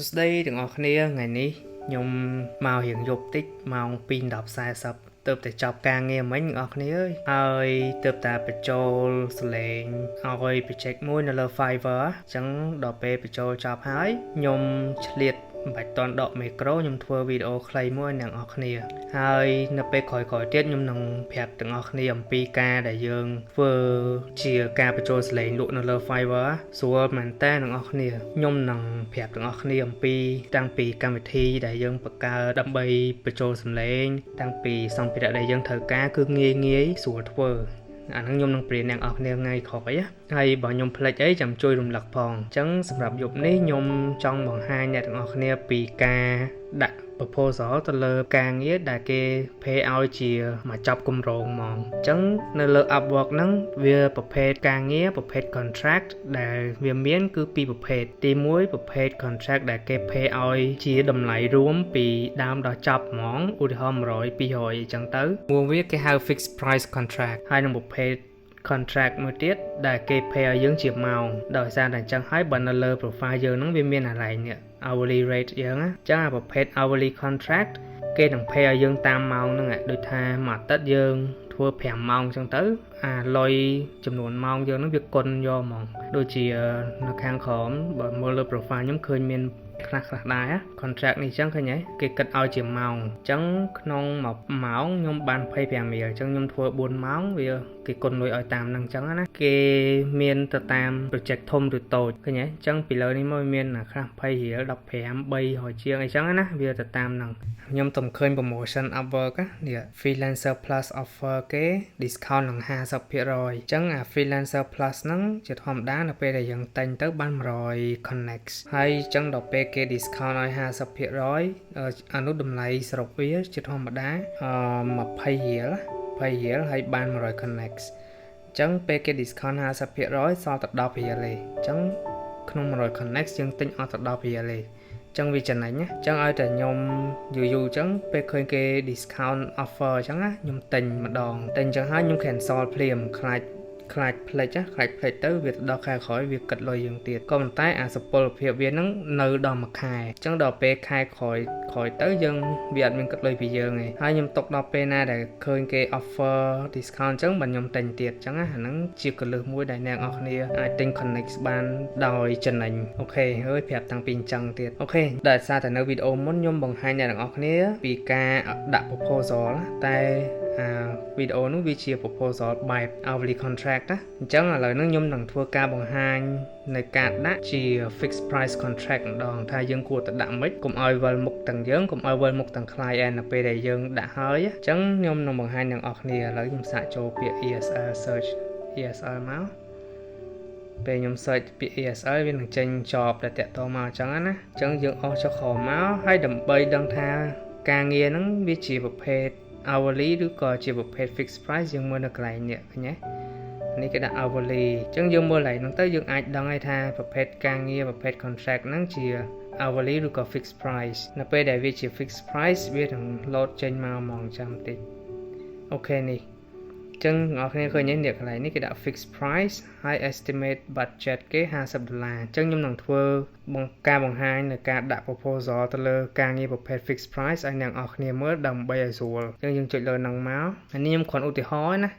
ស្ដីទាំងអស់គ្នាថ្ងៃនេះខ្ញុំមករៀងយប់តិចម៉ោង 2:40 ទើបតែចប់ការងារមិញអ្នកគ្នាអើយហើយទើបតែបញ្ចូលសលេងឲ្យ project មួយនៅលើ Fiverr អញ្ចឹងដល់ពេលបញ្ចូលចប់ហើយខ្ញុំឆ្លៀតមិនបាច់តន់ដកមីក្រូខ្ញុំធ្វើវីដេអូខ្លីមួយអ្នកនរគ្នាហើយនៅពេលក្រោយៗទៀតខ្ញុំនឹងប្រាប់ទាំងអស់គ្នាអំពីការដែលយើងធ្វើជាការបញ្ចូលសលេងលក់នៅលើ Fiverr ស្រួលមែនតើអ្នកនរគ្នាខ្ញុំនឹងប្រាប់ទាំងអស់គ្នាអំពីតាំងពីកម្មវិធីដែលយើងបង្កើតដើម្បីបញ្ចូលសំឡេងតាំងពីសម្ភារៈដែលយើងត្រូវការគឺងាយស្រួលធ្វើអាហ្នឹងខ្ញុំនឹងព្រានអ្នកនរគ្នាថ្ងៃក្រោយហើយបើខ្ញុំភ្លេចអីចាំជួយរំលឹកផងអញ្ចឹងសម្រាប់យប់នេះខ្ញុំចង់បង្ហាញអ្នកទាំងអស់គ្នាពីការដាក់ proposal ទៅលើការងារដែលគេ pay ឲ្យជាមកចប់គម្រោងហ្មងអញ្ចឹងនៅលើ Upwork ហ្នឹងវាប្រភេទការងារប្រភេទ contract ដែលវាមានគឺពីរប្រភេទទី1ប្រភេទ contract ដែលគេ pay ឲ្យជាតម្លៃរួមពីដើមដល់ចប់ហ្មងឧទាហរណ៍100 200អញ្ចឹងទៅមួយវាគេហៅ fixed price contract ហើយនឹងប្រភេទcontract មួយទៀតដែលគេ pay ឲ្យយើងជាម៉ោងដោយសារតែអញ្ចឹងហើយបើនៅលើ profile យើងហ្នឹងវាមានអាឡែងនេះ hourly rate យើងណាអញ្ចឹងអាប្រភេទ hourly contract គេនឹង pay ឲ្យយើងតាមម៉ោងហ្នឹងដូចថាមួយអាទិត្យយើងធ្វើ5ម៉ោងអញ្ចឹងទៅអាលុយចំនួនម៉ោងយើងហ្នឹងវាគុណយកហ្មងដូចជានៅខាងក្រោមបើមើលលើ profile ខ្ញុំឃើញមានខ្លះដែរ contract នេះអញ្ចឹងឃើញហ៎គេគិតឲ្យជាម៉ោងអញ្ចឹងក្នុងមួយម៉ោងខ្ញុំបាន25រៀលអញ្ចឹងខ្ញុំធ្វើ4ម៉ោងវាគេគុណលុយឲ្យតាមហ្នឹងអញ្ចឹងណាគេមានទៅតាម project ធំឬតូចឃើញហ៎អញ្ចឹងពីលើនេះមកមានខ្លះ20រៀល15 300ជាងអីចឹងណាវាទៅតាមហ្នឹងខ្ញុំទំឃើញ promotion Upwork នេះ freelancer plus offer គេ discount នឹង 50% អញ្ចឹងអា freelancer plus ហ្នឹងជាធម្មតានៅពេលដែលយើងតែងទៅបាន100 connect ហើយអញ្ចឹងដល់ពេលគេ discount ឲ្យ 50% អានោះតម្លៃសរុបវាជាធម្មតា20រៀលហើយបាន100 connect អញ្ចឹងពេលគេ discount 50% សល់តែ10រៀលទេអញ្ចឹងក្នុង100 connect យើងទិញអត់តែ10រៀលទេចឹងវាចំណេញណាចឹងឲ្យតែខ្ញុំយូរចឹងពេលឃើញគេ discount offer ចឹងណាខ្ញុំទិញម្ដងទិញចឹងហើយខ្ញុំ cancel ភ្លាមខ្លាចផ្លេចទៅវាទៅដល់ខែក្រោយវាគិតលុយយើងទៀតក៏ប៉ុន្តែអាសុពលភាពវានឹងនៅដល់មួយខែអញ្ចឹងដល់ពេលខែក្រោយទៅយើងវាអត់មានគិតលុយពីយើងទេហើយខ្ញុំຕົកដល់ពេលណាដែលឃើញគេ offer discount អញ្ចឹងបើខ្ញុំទិញទៀតអញ្ចឹងអាហ្នឹងជាកលឹះមួយដែលអ្នកនរគ្នាអាចទិញ connect បានដោយចំណេញអូខេហើយប្រាប់តាំងពីអញ្ចឹងទៀតអូខេដោយសារតែនៅវីដេអូមុនខ្ញុំបង្ហាញអ្នកនរគ្នាពីការដាក់ proposal តែវីដេអូនោះវាជា proposal បែប hourly contract ណាអញ្ចឹងឥឡូវនេះខ្ញុំនឹងធ្វើការបង្ហាញในការដាក់ជា fixed price contract ម្ដងថាយើងគួរតែដាក់មិនកុំឲ្យវិលមុខទាំងយើងកុំឲ្យវិលមុខទាំង client នៅពេលដែលយើងដាក់ហើយអញ្ចឹងខ្ញុំនឹងបង្ហាញអ្នកនរគ្នាឥឡូវខ្ញុំសាកចូលពាក្យ ESL search ESL មកពេលខ្ញុំ search ពាក្យ ESL វានឹងចេញ job ដែលតាក់ទងមកអញ្ចឹងណាអញ្ចឹងយើងអស់ចុះក្រោមមកហើយដើម្បីដឹងថាការងារហ្នឹងវាជាប្រភេទhourly ឬក៏ជាប្រភេទ fixed price យើងមើលនៅកន្លែងនេះឃើញទេនេះគេដាក់ hourly អញ្ចឹងយើងមើលកន្លែងហ្នឹងទៅយើងអាចដឹងហើយថាប្រភេទការងារប្រភេទ contract ហ្នឹងជា hourly ឬក៏ fixed price នៅពេលដែលវាជា fixed price វានឹង load ចេញមកហ្មងចាំតិចអូខេនេះអញ្ចឹងអ្នកនរគ្នាឃើញនេះកន្លែងនេះគេដាក់ fixed price ហើយ estimate budget គេ$50អញ្ចឹងខ្ញុំនឹងធ្វើការបង្ហាញនៅការដាក់ proposal ទៅលើការងារប្រភេទ fixed price ឲ្យអ្នកនរគ្នាមើលដើម្បីឲ្យស្រួលអញ្ចឹងយើងចុចលើហ្នឹងមកអានេះខ្ញុំគ្រាន់ឧទាហរណ៍ណា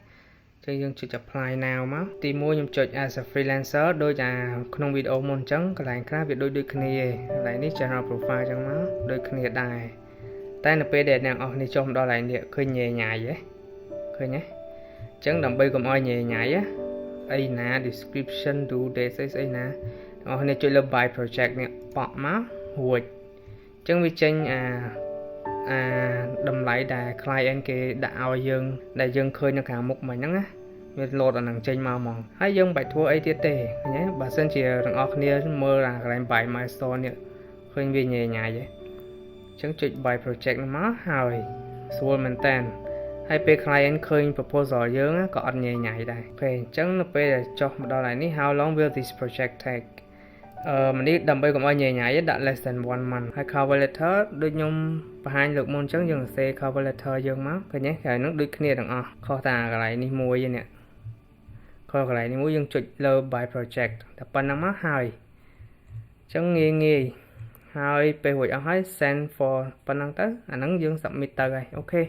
ចឹងយើងចុច apply now មកទី1ខ្ញុំចុច as a freelancer ដូចក្នុងវីដេអូមុនអញ្ចឹងកន្លែងខ្លះវាដូចគ្នាកន្លែងនេះ general profile អញ្ចឹងមកដូចគ្នាដែរតែនៅពេលដែលអ្នកនរគ្នាចុះមកដល់កន្លែងនេះឃើញញ៉ៃញ៉ៃហ៎ឃើញទេអញ្ចឹងដើម្បីកុំឲ្យញ៉ៃញ៉ៃអីណា description do date ស្អីណាអ្នកនរគ្នាចុចលើ by project នេះបកមករួចអញ្ចឹងវាចេញតម្លៃដែល client គេដាក់ឲ្យយើងដែលយើងឃើញនៅខាងមុខមិញហ្នឹងណាវា load អានឹងចេញមកហ្មងហើយយើងមិនបាច់ធ្វើអីទៀតទេឃើញទេបើសិនជាទាំងអស់គ្នាមើលកន្លែង by milestone នេះឃើញវាញ៉ៃញ៉ៃហ៎អញ្ចឹងចុច by project ហ្នឹងមកហើយស្រួលមែនតើហើយពេល client ឃើញ proposal យើងក៏អត់ញ៉ៃញ៉ៃដែរអូខេអញ្ចឹងនៅពេលដែលចុះមកដល់ហើយនេះ how long will this project take នេះដើម្បីកុំឲ្យញ៉ៃញ៉ៃដាក់ less than 1 month ហើយ cover letter ដូចខ្ញុំបង្ហាញលើកមុនអញ្ចឹងយើងសរសេរ cover letter យើងមកឃើញទេហើយនឹងដូចគ្នាទាំងអស់ខុសតែកន្លែងនេះមួយនេះខុសកន្លែងនេះមួយយើងចុចលើ by project តែប៉ុណ្ណឹងមកហើយអញ្ចឹងងាយ ហើយពេលរួចអស់ហើយ send for ប៉ុណ្ណឹងទៅអាហ្នឹងយើង submit ទៅហើយអូខេ